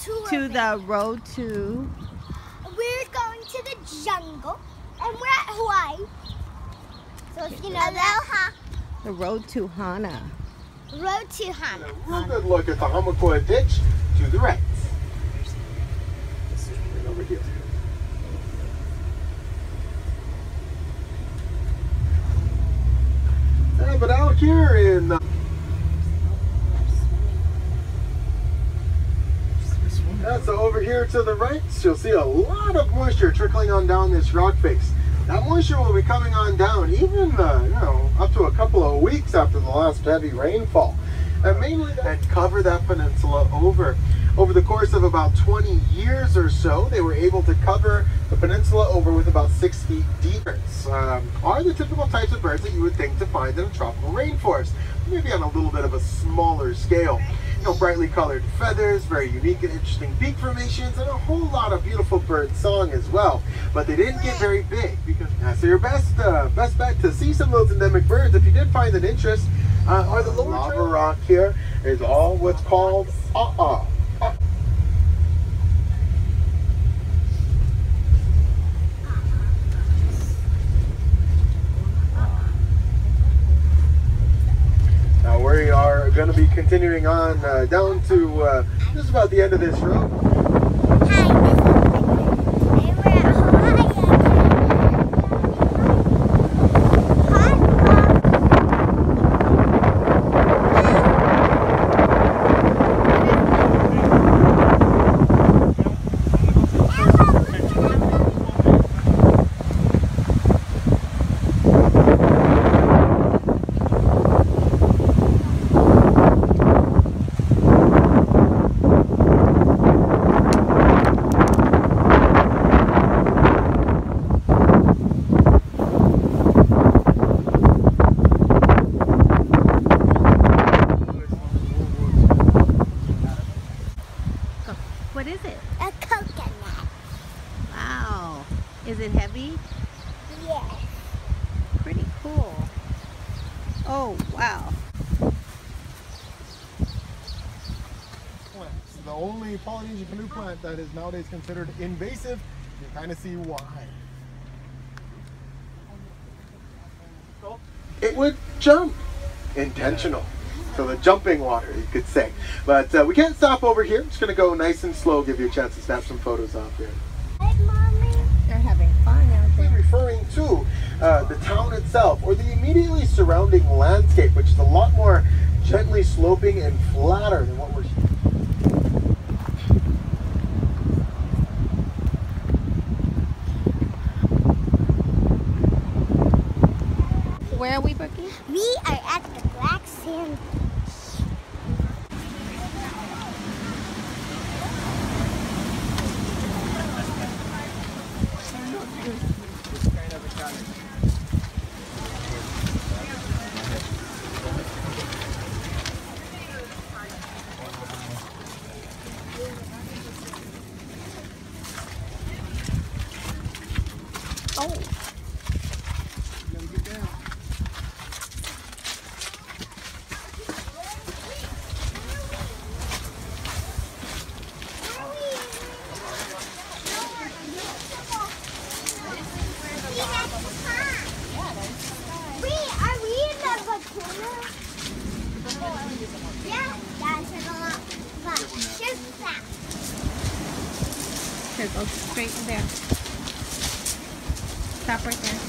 tour. To the road to... We're going to the jungle, and we're at Hawaii. So if you know Aloha. The road to Hana. Road to Hana. A real good look at the Hamakua ditch to the right. Right over here. But out here in so over here to the right, you'll see a lot of moisture trickling on down this rock face. That moisture will be coming on down even, up to a couple of weeks after the last heavy rainfall. And mainly that cover that peninsula over. Over the course of about 20 years or so, they were able to cover the peninsula over with about 6 feet deep. Are the typical types of birds that you would think to find in a tropical rainforest, maybe on a little bit of a smaller scale. Brightly colored feathers, very unique and interesting beak formations, and a whole lot of beautiful bird song as well. But they didn't get very big because so your best bet to see some of those endemic birds, if you did find an interest, are the lower lava rock here is all what's called Now we are going to be continuing on down to just about the end of this road. What is it? A coconut. Wow. Is it heavy? Yes. Pretty cool. Oh, wow. It's the only Polynesian canoe plant that is nowadays considered invasive. You kind of see why. It would jump. Intentional. So the jumping water, you could say. But we can't stop over here. I'm just going to go nice and slow, give you a chance to snap some photos off here. Hey, Mommy. They're having fun out there. Referring to the town itself, or the immediately surrounding landscape, which is a lot more gently sloping and flatter than what we're seeing. Where are we, Brookie? We are at the Black Sand. Oh. Here, go straight in there. Stop right there.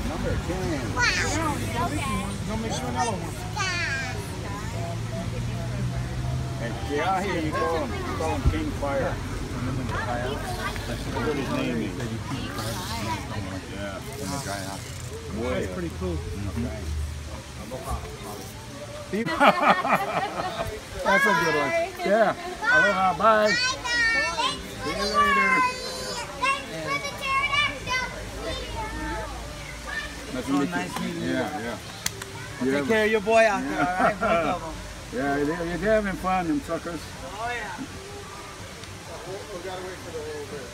Number 10. Wow. Okay. Don't make sure another one. And yeah, here you go. Call him King Fire. That's what his name is. Yeah. That's pretty cool. That's a good one. Yeah. Aloha. Bye. See you later. That's so nice meeting you. Yeah. Take care of your boy out there, alright? Both of them. Yeah, you're having fun, them suckers. Oh, yeah. We gotta wait for the little bit.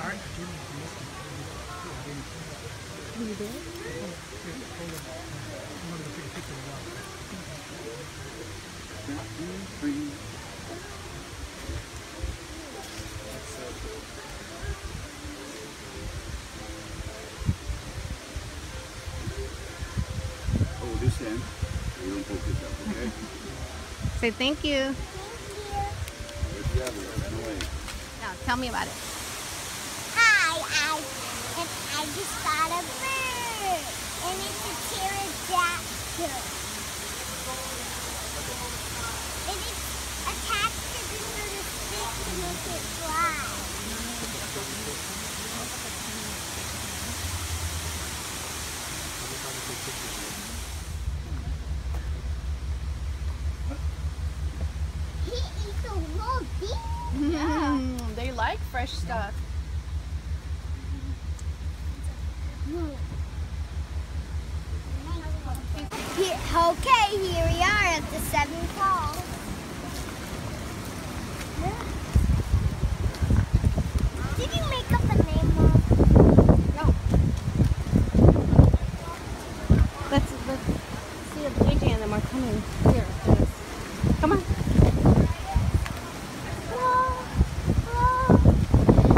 Alright. You did? Hold this end. You don't poke this up, okay? Say thank you. Where's the other one? Run away. Now tell me about it. Hi, I just got a bird, and it's a pterodactyl. And it's attached to this little stick to make it fly. He eats a whole bean. They like fresh stuff. Okay, here we are at the Seven Falls. Did you make up a name, Mom? No. Let's see if JJ and them are coming here. Come on.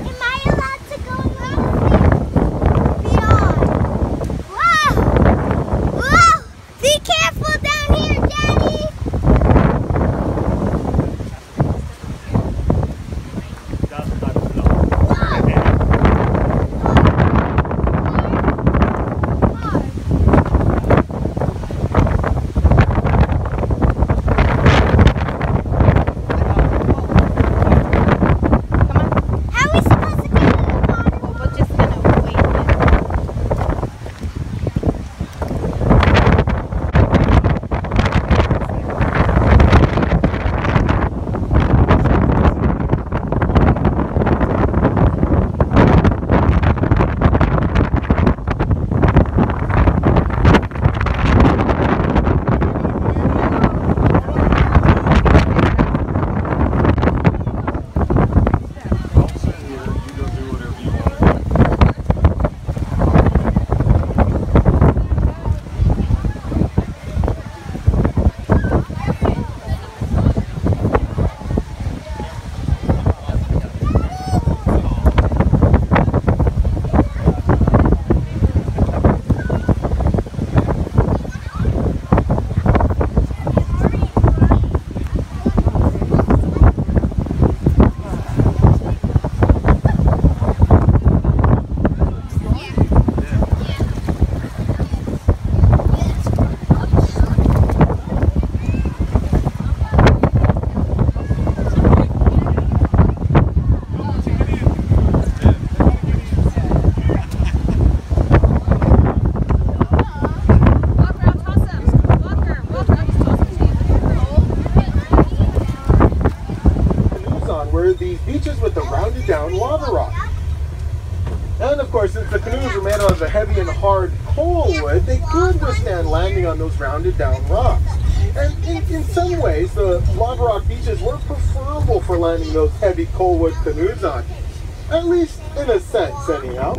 Am I allowed to go around beyond? Whoa! Whoa! Be careful down here, Daddy! How are we supposed to get in the water? We're just gonna wait. These beaches with the rounded down lava rock. And of course, since the canoes are made out of the heavy and hard coal wood, they could withstand landing on those rounded down rocks. And in some ways, the lava rock beaches were preferable for landing those heavy coal wood canoes on. At least in a sense, anyhow.